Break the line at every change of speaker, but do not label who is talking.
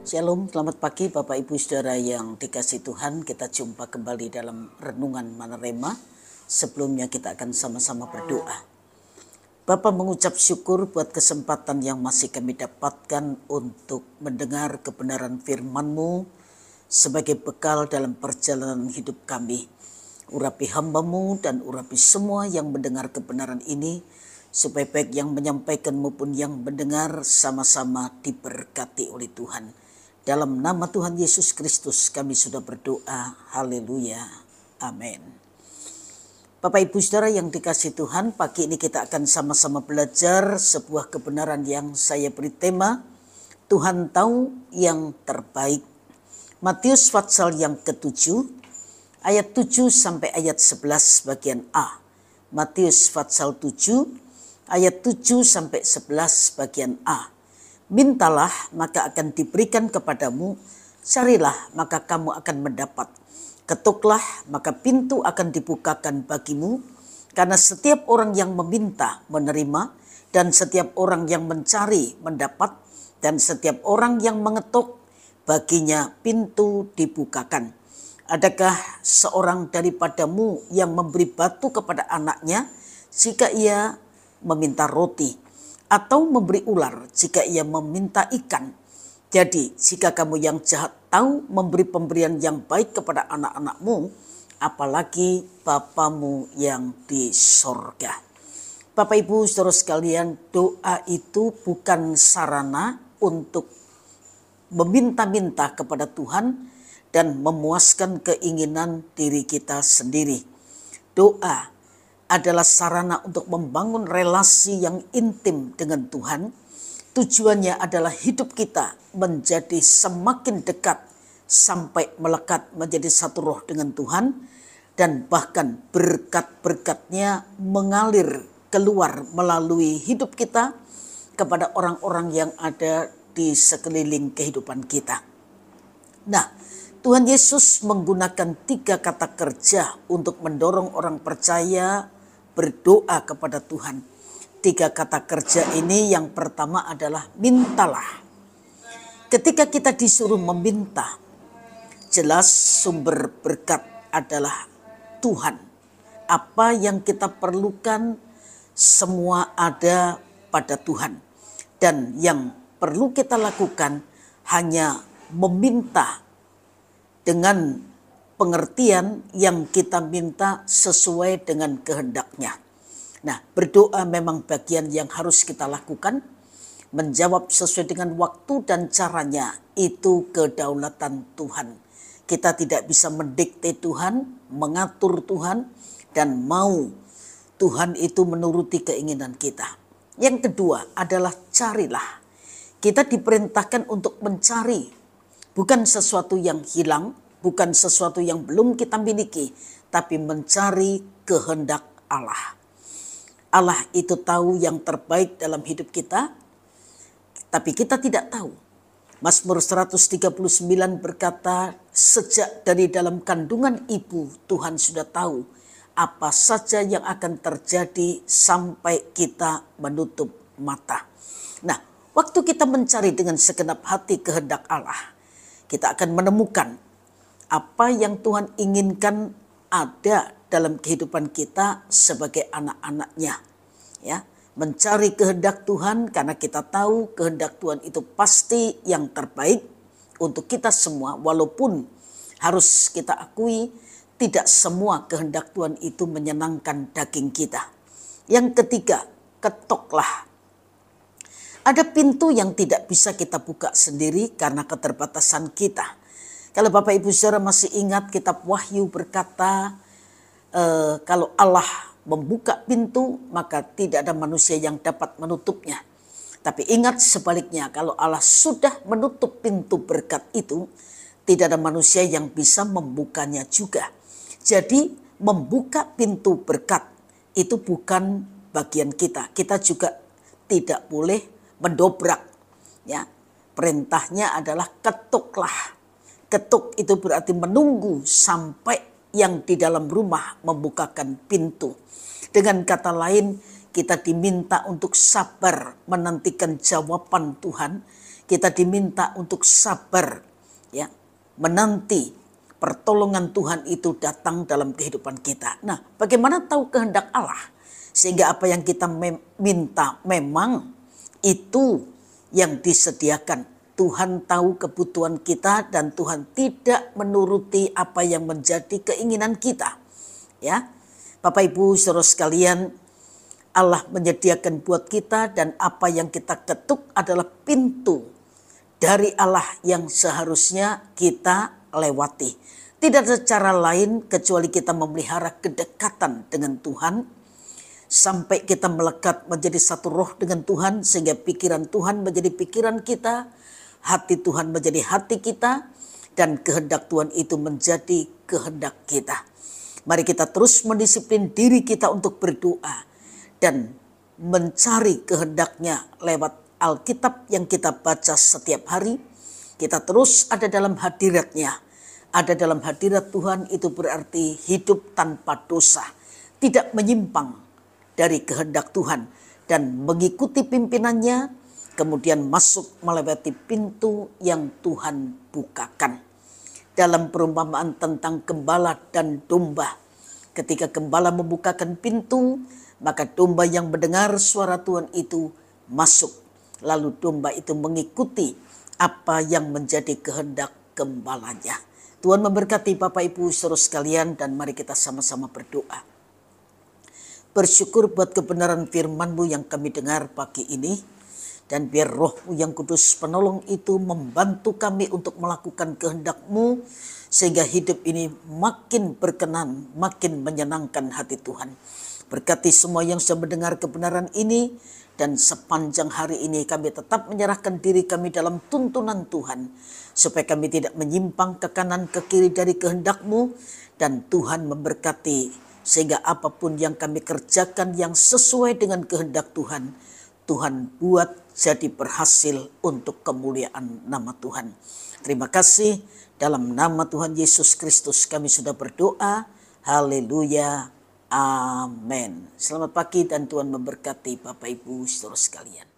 Shalom, selamat pagi Bapak Ibu Saudara yang dikasih Tuhan. Kita jumpa kembali dalam Renungan Manerema. Sebelumnya kita akan sama-sama berdoa. Bapa, mengucap syukur buat kesempatan yang masih kami dapatkan untuk mendengar kebenaran firman-Mu sebagai bekal dalam perjalanan hidup kami. Urapi hamba-Mu dan urapi semua yang mendengar kebenaran ini, supaya baik yang menyampaikan maupun yang mendengar sama-sama diberkati oleh Tuhan. Dalam nama Tuhan Yesus Kristus kami sudah berdoa. Haleluya. Amin. Bapak Ibu Saudara yang dikasih Tuhan, pagi ini kita akan sama-sama belajar sebuah kebenaran yang saya beri tema, Tuhan tahu yang terbaik. Matius pasal yang ke-7, ayat 7 sampai ayat 11 bagian A. Matius pasal 7, ayat 7 sampai 11 bagian A. Mintalah maka akan diberikan kepadamu, carilah maka kamu akan mendapat. Ketuklah maka pintu akan dibukakan bagimu, karena setiap orang yang meminta menerima, dan setiap orang yang mencari mendapat, dan setiap orang yang mengetuk baginya pintu dibukakan. Adakah seorang daripadamu yang memberi batu kepada anaknya jika ia meminta roti, atau memberi ular jika ia meminta ikan? Jadi jika kamu yang jahat tahu memberi pemberian yang baik kepada anak-anakmu, apalagi Bapamu yang di sorga. Bapak Ibu Saudara sekalian, doa itu bukan sarana untuk meminta-minta kepada Tuhan dan memuaskan keinginan diri kita sendiri. Doa adalah sarana untuk membangun relasi yang intim dengan Tuhan. Tujuannya adalah hidup kita menjadi semakin dekat sampai melekat menjadi satu roh dengan Tuhan, dan bahkan berkat-berkatnya mengalir keluar melalui hidup kita kepada orang-orang yang ada di sekeliling kehidupan kita. Nah, Tuhan Yesus menggunakan 3 kata kerja untuk mendorong orang percaya berdoa kepada Tuhan. 3 kata kerja ini, yang pertama adalah mintalah. Ketika kita disuruh meminta, jelas sumber berkat adalah Tuhan. Apa yang kita perlukan semua ada pada Tuhan. Dan yang perlu kita lakukan hanya meminta dengan pengertian yang kita minta sesuai dengan kehendaknya. Nah, berdoa memang bagian yang harus kita lakukan. Menjawab sesuai dengan waktu dan caranya itu kedaulatan Tuhan. Kita tidak bisa mendikte Tuhan, mengatur Tuhan, dan mau Tuhan itu menuruti keinginan kita. Yang kedua adalah carilah. Kita diperintahkan untuk mencari, bukan sesuatu yang hilang, bukan sesuatu yang belum kita miliki, tapi mencari kehendak Allah. Allah itu tahu yang terbaik dalam hidup kita, tapi kita tidak tahu. Mazmur 139 berkata, sejak dari dalam kandungan ibu Tuhan sudah tahu apa saja yang akan terjadi sampai kita menutup mata. Nah, waktu kita mencari dengan segenap hati kehendak Allah, kita akan menemukan apa yang Tuhan inginkan ada dalam kehidupan kita sebagai anak-anaknya. Ya, mencari kehendak Tuhan karena kita tahu kehendak Tuhan itu pasti yang terbaik untuk kita semua, walaupun harus kita akui tidak semua kehendak Tuhan itu menyenangkan daging kita. Yang ketiga, ketoklah. Ada pintu yang tidak bisa kita buka sendiri karena keterbatasan kita. Kalau Bapak Ibu Saudara masih ingat, kitab Wahyu berkata, kalau Allah membuka pintu maka tidak ada manusia yang dapat menutupnya. Tapi ingat sebaliknya, kalau Allah sudah menutup pintu berkat itu, tidak ada manusia yang bisa membukanya juga. Jadi membuka pintu berkat itu bukan bagian kita. Kita juga tidak boleh mendobrak. Ya, perintahnya adalah ketuklah. Ketuk itu berarti menunggu sampai yang di dalam rumah membukakan pintu. Dengan kata lain, kita diminta untuk sabar menantikan jawaban Tuhan Kita diminta untuk sabar, ya, menanti pertolongan Tuhan itu datang dalam kehidupan kita. Nah, bagaimana tahu kehendak Allah? Sehingga apa yang kita minta memang itu yang disediakan. Tuhan tahu kebutuhan kita dan Tuhan tidak menuruti apa yang menjadi keinginan kita. Ya, Bapak Ibu saudara sekalian, Allah menyediakan buat kita dan apa yang kita ketuk adalah pintu dari Allah yang seharusnya kita lewati. Tidak ada cara lain kecuali kita memelihara kedekatan dengan Tuhan sampai kita melekat menjadi satu roh dengan Tuhan sehingga pikiran Tuhan menjadi pikiran kita, hati Tuhan menjadi hati kita, dan kehendak Tuhan itu menjadi kehendak kita. Mari kita terus mendisiplin diri kita untuk berdoa dan mencari kehendaknya lewat Alkitab yang kita baca setiap hari. Kita terus ada dalam hadiratnya. Ada dalam hadirat Tuhan itu berarti hidup tanpa dosa. Tidak menyimpang dari kehendak Tuhan dan mengikuti pimpinannya. Kemudian masuk melewati pintu yang Tuhan bukakan. Dalam perumpamaan tentang gembala dan domba. Ketika gembala membukakan pintu, maka domba yang mendengar suara Tuhan itu masuk. Lalu domba itu mengikuti apa yang menjadi kehendak gembalanya. Tuhan memberkati Bapak Ibu saudara sekalian dan mari kita sama-sama berdoa. Bersyukur buat kebenaran firman-Mu yang kami dengar pagi ini. Dan biar Roh-Mu yang kudus penolong itu membantu kami untuk melakukan kehendak-Mu. Sehingga hidup ini makin berkenan, makin menyenangkan hati Tuhan. Berkati semua yang sudah mendengar kebenaran ini. Dan sepanjang hari ini kami tetap menyerahkan diri kami dalam tuntunan Tuhan. Supaya kami tidak menyimpang ke kanan ke kiri dari kehendak-Mu. Dan Tuhan memberkati sehingga apapun yang kami kerjakan yang sesuai dengan kehendak Tuhan. Tuhan buat jadi berhasil untuk kemuliaan nama Tuhan. Terima kasih. Dalam nama Tuhan Yesus Kristus kami sudah berdoa. Haleluya. Amin. Selamat pagi dan Tuhan memberkati Bapak Ibu saudara sekalian.